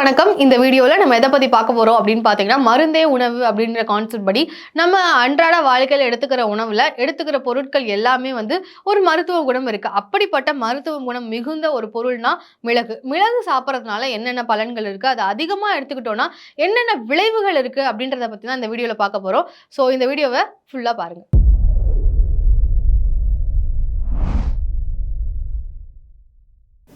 வணக்கம். இந்த வீடியோல நம்ம எதை பத்தி பார்க்க போறோம் அப்படின்னு பார்த்தீங்கன்னா, மருந்தே உணவு அப்படின்ற கான்செப்ட் படி நம்ம அன்றாட வாழ்க்கையில எடுத்துக்கிற உணவுல எடுத்துக்கிற பொருட்கள் எல்லாமே ஒரு மருத்துவ குணம் இருக்கு. அப்படிப்பட்ட மருத்துவ குணம் மிகுந்த ஒரு பொருள்னா மிளகு. மிளகு சாப்பிடுறதுனால என்னென்ன பலன்கள் இருக்கு? அது அதிகமா எடுத்துக்கிட்டோம்னா என்னென்ன விளைவுகள் இருக்கு? அப்படின்றத பத்தி தான் இந்த வீடியோல பார்க்க போறோம். ஸோ இந்த வீடியோவ ஃபுல்லா பாருங்க.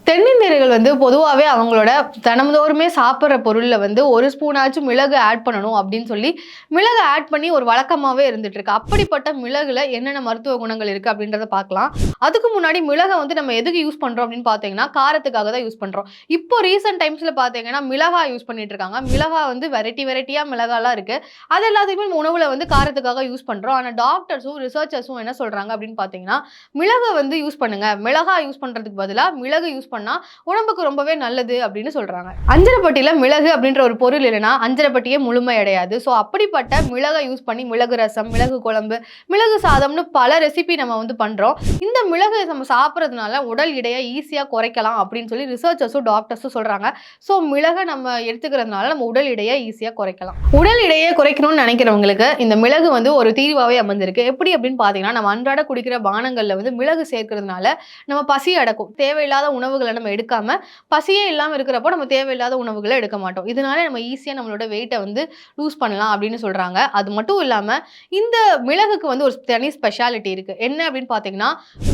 தென்னிந்தியர்கள் பொதுவாவே அவங்களோட தினம்தோறுமே சாப்பிடுற பொருள்ல ஒரு ஸ்பூனாச்சும் மிளகு ஆட் பண்ணணும் அப்படின்னு சொல்லி மிளகு ஆட் பண்ணி ஒரு வழக்கமாவே இருந்துட்டு இருக்கு. அப்படிப்பட்ட மிளகுல என்னென்ன மருத்துவ குணங்கள் இருக்கு அப்படின்றத பார்க்கலாம். அதுக்கு முன்னாடி மிளகை நம்ம எதுக்கு யூஸ் பண்றோம் அப்படின்னு பார்த்தீங்கன்னா, காரத்துக்காக தான் யூஸ் பண்றோம். இப்போ ரீசென்ட் டைம்ஸ்ல பார்த்தீங்கன்னா மிளகாய் யூஸ் பண்ணிட்டு இருக்காங்க. மிளகாய் வெரைட்டியா மிளகாலாம் இருக்கு. அது எல்லாத்தையுமே உணவுல காரத்துக்காக யூஸ் பண்றோம். ஆனா டாக்டர்ஸும் ரிசர்ச்சர்ஸும் என்ன சொல்றாங்க அப்படின்னு பார்த்தீங்கன்னா, மிளகை யூஸ் பண்ணுங்க. மிளகாய் யூஸ் பண்றதுக்கு பதிலா மிளகு யூஸ் பண்ணா உடம்புக்கு ரொம்பவே நல்லது அப்படின்னு சொல்றாங்க. அஞ்சரைப்பட்டியில மிளகு அப்படின்ற ஒரு பொருள் இல்லைன்னா அஞ்சரைப்பட்டியே முழுமை அடையாது. ஸோ அப்படிப்பட்ட மிளகை யூஸ் பண்ணி மிளகு ரசம், மிளகு குழம்பு, மிளகு சாதம்னு பல ரெசிபி நம்ம பண்றோம். இந்த மிளகு நம்ம சாப்பிட்றதுனால உடல் எடையை ஈஸியா குறைக்கலாம் அப்படின்னு சொல்லி ரிசர்ச்சர்ஸும் டாக்டர்ஸும் சொல்றாங்க. ஸோ மிளகை நம்ம எடுத்துக்கிறதுனால நம்ம உடல் எடையை ஈஸியா குறைக்கலாம். உடல் எடையை குறைக்கணும்னு நினைக்கிறவங்களுக்கு இந்த மிளகு ஒரு தீர்வாவே அமைஞ்சிருக்கு. எப்படி அப்படின்னு பாத்தீங்கன்னா, நம்ம அன்றாட குடிக்கிற பானங்கள்ல மிளகு சேர்க்கறதுனால நம்ம பசி அடக்கும். தேவையில்லாத உணவுகளை நம்ம எடுக்காம பசியே இல்லாம இருக்கிறப்போ நம்ம தேவையில்லாத உணவுகளை எடுக்க மாட்டோம். இதனால நம்ம ஈஸியா நம்மளோட வெயிட்டை லூஸ் பண்ணலாம் அப்படின்னு சொல்றாங்க. அது மட்டும் இல்லாம இந்த மிளகுக்கு ஒரு தனி ஸ்பெஷாலிட்டி இருக்கு. என்ன அப்படின்னு பாத்தீங்கன்னா,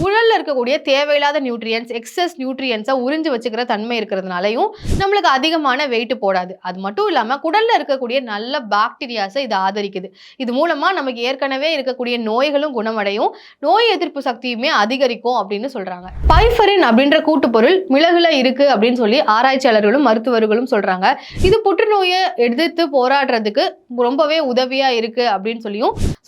உடல்ல இருக்கக்கூடிய தேவையில்லாத நியூட்ரியன்ஸ், எக்ஸஸ் நியூட்ரியன்ஸை உறிஞ்சு வச்சுக்கிற தன்மை இருக்கிறதுனாலையும் நம்மளுக்கு அதிகமான வெயிட் போடாது. அது மட்டும் இல்லாம குடல்ல இருக்கக்கூடிய நல்ல பாக்டீரியாஸை இது ஆதரிக்குது. இது மூலமா நமக்கு ஏற்கனவே இருக்கக்கூடிய நோய்களும் குணமடையும், நோய் எதிர்ப்பு சக்தியுமே அதிகரிக்கும் அப்படின்னு சொல்றாங்க. பைஃபரின் அப்படின்ற கூட்டுப்பொருள் மிளகுல இருக்கு அப்படின்னு சொல்லி ஆராய்ச்சியாளர்களும் மருத்துவர்களும் சொல்றாங்க. இது புற்றுநோயை எதிர்த்து போராடுறதுக்கு ரொம்பவே உதவியா இருக்கு அப்படின்னு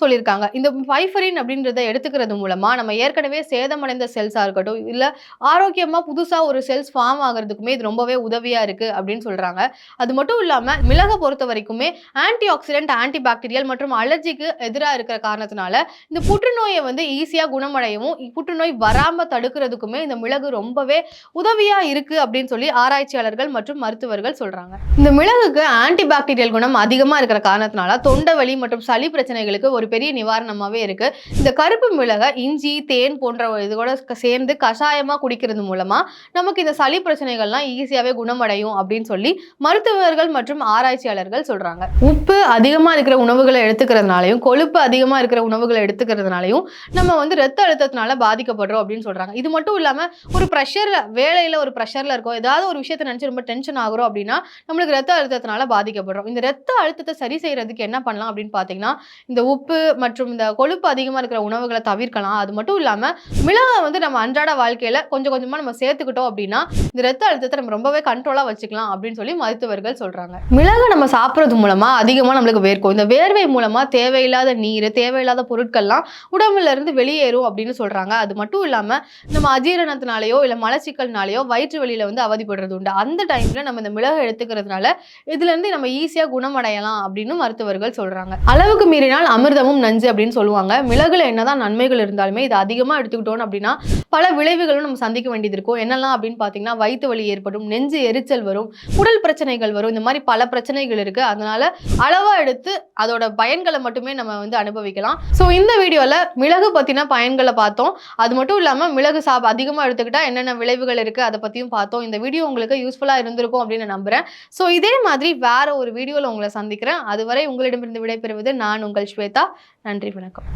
சொல்லியிருக்காங்க. இந்த பைஃபரின் அப்படின்றத எடுத்துக்கிறது மூலமா நம்ம ஏற்கனவே சேதமடைந்த செல்ஸா இருக்கட்டும், இல்ல ஆரோக்கியமா புதுசா ஒரு செல்ஸ் ஃபார்ம் ஆகிறதுக்குமே இது ரொம்பவே உதவியா இருக்கு அப்படின்னு சொல்றாங்க. அது மட்டும் இல்லாம மிளகை பொறுத்த வரைக்குமே ஆன்டி ஆக்சிடென்ட், ஆன்டி பாக்டீரியல் மற்றும் அலர்ஜிக்கு எதிராக இருக்கிற காரணத்தினால இந்த புற்றுநோயை ஈஸியா குணமடையவும், புற்றுநோய் வராம தடுக்கிறதுக்குமே இந்த மிளகு ரொம்பவே உதவியா இருக்கு அப்படின்னு சொல்லி ஆராய்ச்சியாளர்கள் மற்றும் மருத்துவர்கள் சொல்றாங்க. இந்த மிளகுக்கு ஆன்டி பாக்டீரியல் குணம் அதிகமா இருக்கிற காரணத்தினால தொண்டை வலி மற்றும் சளி பிரச்சனைகளுக்கு ஒரு பெரிய நிவாரணமாவே இருக்கு. இந்த கருப்பு மிளகை இஞ்சி, தேன் போன்ற இதோட சேர்ந்து கஷாயமா குடிக்கிறது மூலமா நமக்கு இந்த சளி பிரச்சனைகள்லாம் ஈஸியாவே குணமடையும் அப்படின்னு சொல்லி மருத்துவர்கள் மற்றும் ஆராய்ச்சியாளர்கள் சொல்றாங்க. உப்பு அதிகமா இருக்கிற உணவுகளை எடுத்துக்கிறதுனாலையும், கொழுப்பு அதிகமா இருக்கிற உணவுகளை எடுத்துக்கிறதுனாலையும் நம்ம ரத்த அழுத்தத்தினால பாதிக்கப்படுறோம் அப்படின்னு சொல்றாங்க. இது மட்டும் இல்லாம ஒரு பிரஷர்ல வேலையில ஒரு பிரஷர்ல இருக்கோம், ஏதாவது ஒரு விஷயத்தை நினைச்சு ரொம்ப டென்ஷன் ஆகுறோம் அப்படின்னா நம்மளுக்கு ரத்த அழுத்தத்தினால பாதிக்கப்படுறோம். இந்த ரத்த அழுத்தத்தை சரி செய்யறதுக்கு என்ன பண்ணலாம் அப்படின்னு பாத்தீங்கன்னா, இந்த உப்பு மற்றும் இந்த கொழுப்பு அதிகமா இருக்கிற உணவுகளை தவிர்க்கலாம். அது மட்டும் இல்லாம மிளகை நம்ம அன்றாட வாழ்க்கையில கொஞ்சம் கொஞ்சமா நம்ம சேர்த்துக்கிட்டோம் அப்படின்னா இந்த ரத்த அழுத்தத்தை நம்ம ரொம்பவே கண்ட்ரோலா வச்சுக்கலாம் அப்படின்னு சொல்லி மருத்துவர்கள் சொல்றாங்க. மிளகை நம்ம சாப்பிடுறது மூலமா அதிகமா நம்மளுக்கு வேர்க்கும். இந்த வேர்வை மூலமா தேவையில்லாத நீர், தேவையில்லாத பொருட்கள்லாம் உடம்புல இருந்து வெளியேறும் அப்படின்னு சொல்றாங்க. அது மட்டும் இல்லாம நம்ம அஜீரணத்தினாலேயோ இல்ல மலச்சிக்கல்னாலேயோ வயிற்று வலியில அவதிப்படுறது உண்டு. அந்த டைம்ல நம்ம இந்த மிளகு எடுத்துக்கிறதுனால இதுல இருந்து நம்ம ஈஸியா குணமடையலாம் அப்படின்னு மருத்துவர்கள் சொல்றாங்க. அளவுக்கு மீறினால் அமிர்தமும் நஞ்சு அப்படின்னு சொல்லுவாங்க. மிளகுல என்னதான் நன்மைகள் இருந்தாலுமே இது அதிகமா எடுத்துக்கிட்டோம் அப்படின்னா பல விளைவுகளும் நம்ம சந்திக்க வேண்டியது இருக்கும். என்னெல்லாம் அப்படின்னு பாத்தீங்கன்னா, வயிற்று வலி ஏற்படும், நெஞ்சு எரிச்சல் வரும், உடல் பிரச்சனைகள் வரும். இந்த மாதிரி பல பிரச்சனைகள் இருக்கு. அதனால அளவா எடுத்து அதோட பயன்களை மட்டுமே நம்ம அனுபவிக்கலாம். சோ இந்த வீடியோல மிளகு பத்தின பயன்களை பார்த்தோம். அது மட்டும் இல்லாம மிளகு அதிகமா எடுத்துக்கிட்டா என்னென்ன விளைவுகள் இருக்கு அதை பத்தியும் பார்த்தோம். இந்த வீடியோ உங்களுக்கு யூஸ்ஃபுல்லா இருந்திருக்கும் அப்படின்னு நம்புறேன். சோ இதே மாதிரி வேற ஒரு வீடியோல உங்களை சந்திக்கிறேன். அதுவரை உங்களிடமிருந்து விடைபெறுவது நான் உங்கள் ஸ்வேதா. நன்றி, வணக்கம்.